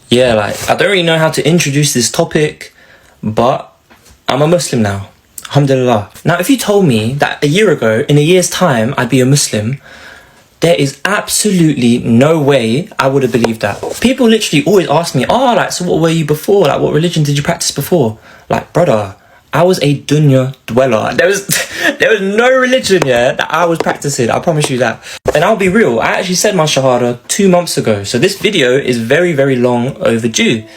Yeah, like, I don't really know how to introduce this topic, but I'm a Muslim now. Alhamdulillah. Now, if you told me that a year ago, in a year's time, I'd be a Muslim, there is absolutely no way I would have believed that. People literally always ask me, oh, like, so what were you before? Like, what religion did you practice before? Like, brother, I was a dunya dweller. There was no religion, yeah, that I was practicing. I promise you that. And I'll be real, I actually said my shahada 2 months ago. So this video is very, very long overdue.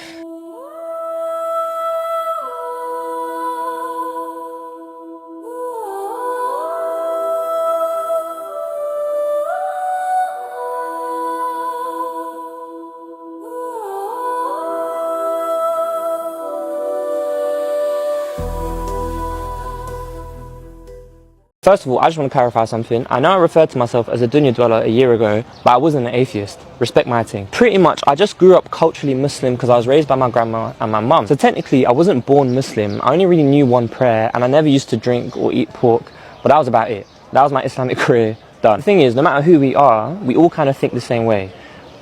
First of all, I just want to clarify something. I know I referred to myself as a dunya dweller a year ago, but I wasn't an atheist. Respect my thing. Pretty much, I just grew up culturally Muslim because I was raised by my grandma and my mum. So technically, I wasn't born Muslim. I only really knew one prayer, and I never used to drink or eat pork, but that was about it. That was my Islamic career done. The thing is, no matter who we are, we all kind of think the same way.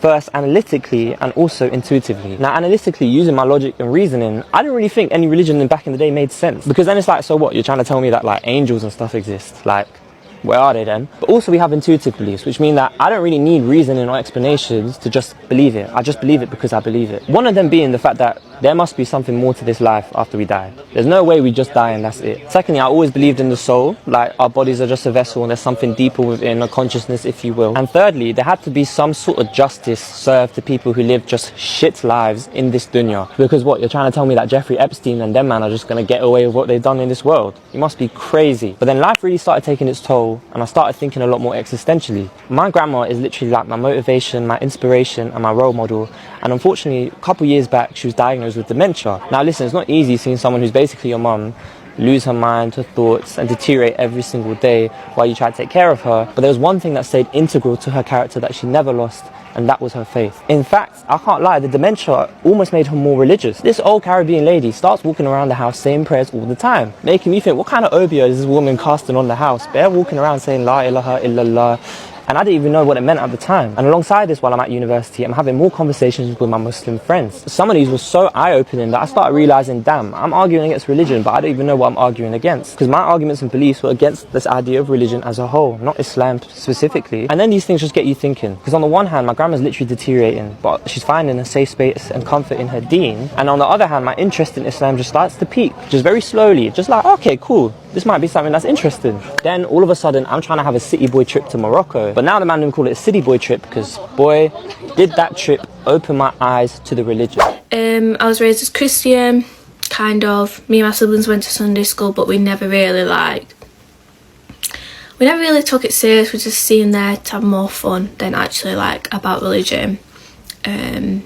First, analytically, and also intuitively. Now, analytically, using my logic and reasoning, I didn't really think any religion back in the day made sense. Because then it's like, so what? You're trying to tell me that, like, angels and stuff exist? Like, where are they then? But also we have intuitive beliefs, which mean that I don't really need reasoning or explanations to just believe it. I just believe it because I believe it. One of them being the fact that there must be something more to this life after we die. There's no way we just die and that's it. Secondly, I always believed in the soul, like our bodies are just a vessel and there's something deeper within, a consciousness if you will. And thirdly, there had to be some sort of justice served to people who live just shit lives in this dunya. Because what, you're trying to tell me that Jeffrey Epstein and them man are just going to get away with what they've done in this world? You must be crazy. But then life really started taking its toll and I started thinking a lot more existentially. My grandma is literally like my motivation, my inspiration and my role model. And unfortunately, a couple years back, she was diagnosed with dementia. Now listen, it's not easy seeing someone who's basically your mum lose her mind, her thoughts and deteriorate every single day while you try to take care of her. But there was one thing that stayed integral to her character that she never lost, and that was her faith. In fact, I can't lie, the dementia almost made her more religious. This old Caribbean lady starts walking around the house saying prayers all the time, making me think, what kind of obeah is this woman casting on the house? They're walking around saying La ilaha illallah. And I didn't even know what it meant at the time. And alongside this, while I'm at university, I'm having more conversations with my Muslim friends. Some of these were so eye-opening that I started realizing, damn, I'm arguing against religion, but I don't even know what I'm arguing against. Because my arguments and beliefs were against this idea of religion as a whole, not Islam specifically. And then these things just get you thinking. Because on the one hand, my grandma's literally deteriorating, but she's finding a safe space and comfort in her deen. And on the other hand, my interest in Islam just starts to peak, just very slowly. Just like, okay, cool, this might be something that's interesting. Then all of a sudden, I'm trying to have a city boy trip to Morocco. But now the man didn't call it a city boy trip because, boy, did that trip open my eyes to the religion. I was raised as Christian, kind of. Me and my siblings went to Sunday school, but we never really took it serious. We just seen there to have more fun than actually like about religion. I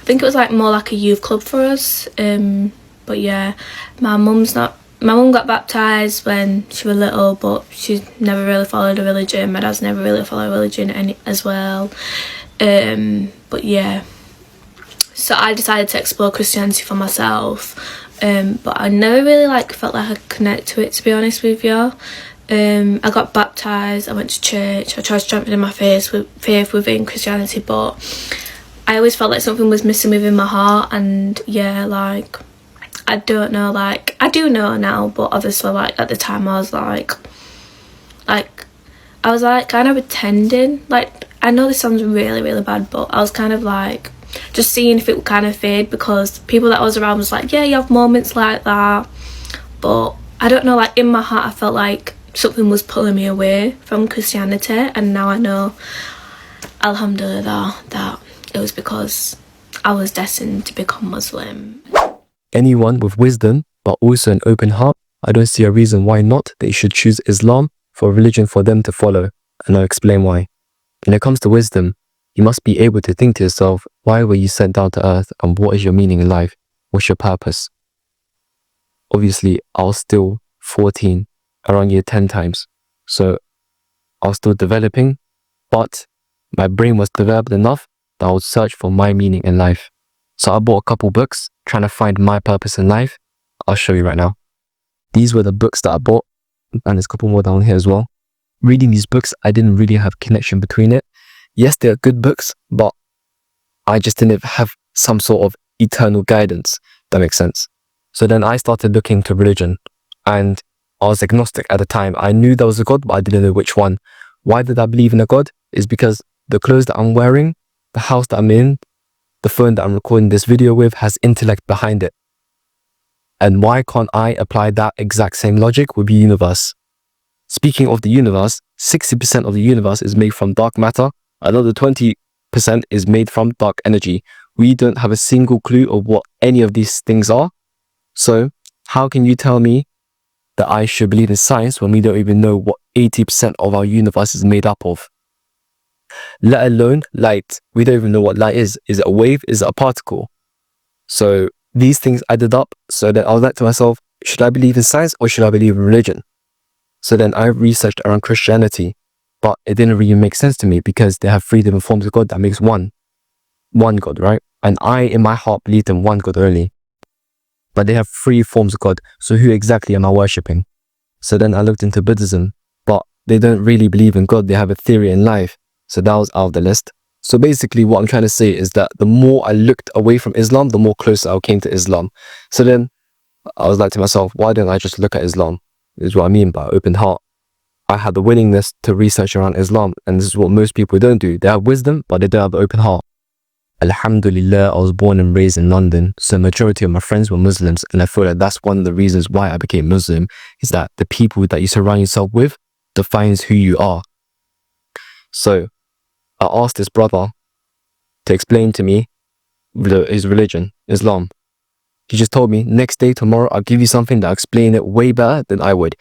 think it was like more like a youth club for us. But yeah, my mum got baptised when she was little, but she never really followed a religion. My dad's never really followed religion as well. But yeah, so I decided to explore Christianity for myself. But I never really felt like I could connect to it, to be honest with you. I got baptised, I went to church, I tried strengthening my faith within Christianity, but I always felt like something was missing within my heart. And yeah, I don't know, I do know now, but obviously at the time I was kind of pretending. I know this sounds really, really bad, but I was kind of just seeing if it would kind of fade, because people that I was around was yeah, you have moments like that. But I don't know, in my heart I felt like something was pulling me away from Christianity. And now I know, alhamdulillah, that it was because I was destined to become Muslim. Anyone with wisdom, but also an open heart, I don't see a reason why not they should choose Islam for a religion for them to follow, and I'll explain why. When it comes to wisdom, you must be able to think to yourself, why were you sent down to earth and what is your meaning in life? What's your purpose? Obviously, I was still 14, around year 10 times, so I was still developing, but my brain was developed enough that I would search for my meaning in life. So I bought a couple books, trying to find my purpose in life. I'll show you right now. These were the books that I bought, and there's a couple more down here as well. Reading these books, I didn't really have connection between it. Yes, they're good books, but I just didn't have some sort of eternal guidance. That makes sense. So then I started looking to religion, and I was agnostic at the time. I knew there was a God, but I didn't know which one. Why did I believe in a God? Is because the clothes that I'm wearing, the house that I'm in, the phone that I'm recording this video with has intellect behind it. And why can't I apply that exact same logic with the universe? Speaking of the universe, 60% of the universe is made from dark matter. Another 20% is made from dark energy. We don't have a single clue of what any of these things are. So how can you tell me that I should believe in science when we don't even know what 80% of our universe is made up of? Let alone light. We don't even know what light is. Is it a wave? Is it a particle? So these things added up. So then I was like to myself, should I believe in science or should I believe in religion? So then I researched around Christianity, but it didn't really make sense to me because they have 3 different forms of God that makes one God, right? And I, in my heart, believed in one God only. But they have 3 forms of God. So who exactly am I worshipping? So then I looked into Buddhism, but they don't really believe in God. They have a theory in life. So that was out of the list. So basically what I'm trying to say is that the more I looked away from Islam, the more closer I came to Islam. So then I was like to myself, why don't I just look at Islam? This is what I mean by open heart. I had the willingness to research around Islam, and this is what most people don't do. They have wisdom, but they don't have an open heart. Alhamdulillah, I was born and raised in London, so majority of my friends were Muslims, and I feel like that's one of the reasons why I became Muslim, is that the people that you surround yourself with defines who you are. So I asked this brother to explain to me his religion, Islam. He just told me, next day, tomorrow, I'll give you something that'll explain it way better than I would.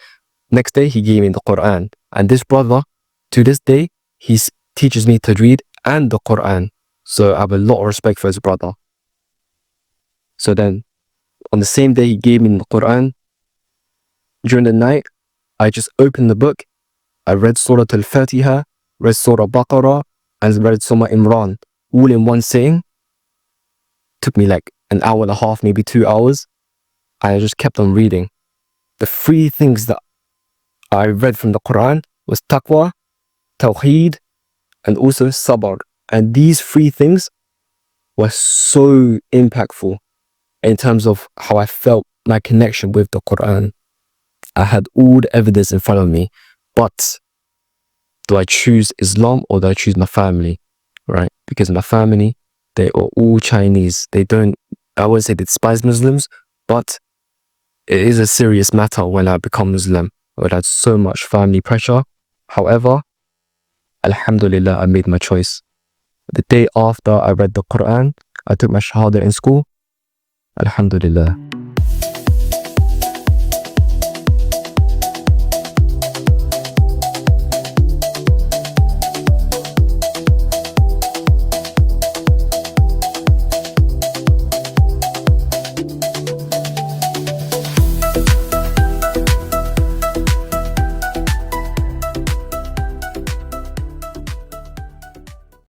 Next day, he gave me the Quran. And this brother, to this day, he teaches me Tajweed and the Quran. So I have a lot of respect for his brother. So then, on the same day he gave me the Quran, during the night, I just opened the book. I read Surah Al-Fatiha, read Surah Baqarah, and read Surah Imran, all in one sitting. Took me like an hour and a half, maybe 2 hours. I just kept on reading. The 3 things that I read from the Quran was taqwa, tawheed, and also sabr. And these 3 things were so impactful in terms of how I felt my connection with the Quran. I had all the evidence in front of me, but do I choose Islam or do I choose my family, right? Because my family, they are all Chinese. They don't, I wouldn't say they despise Muslims, but it is a serious matter when I become Muslim. I would have so much family pressure. However, Alhamdulillah, I made my choice. The day after I read the Quran, I took my Shahada in school. Alhamdulillah.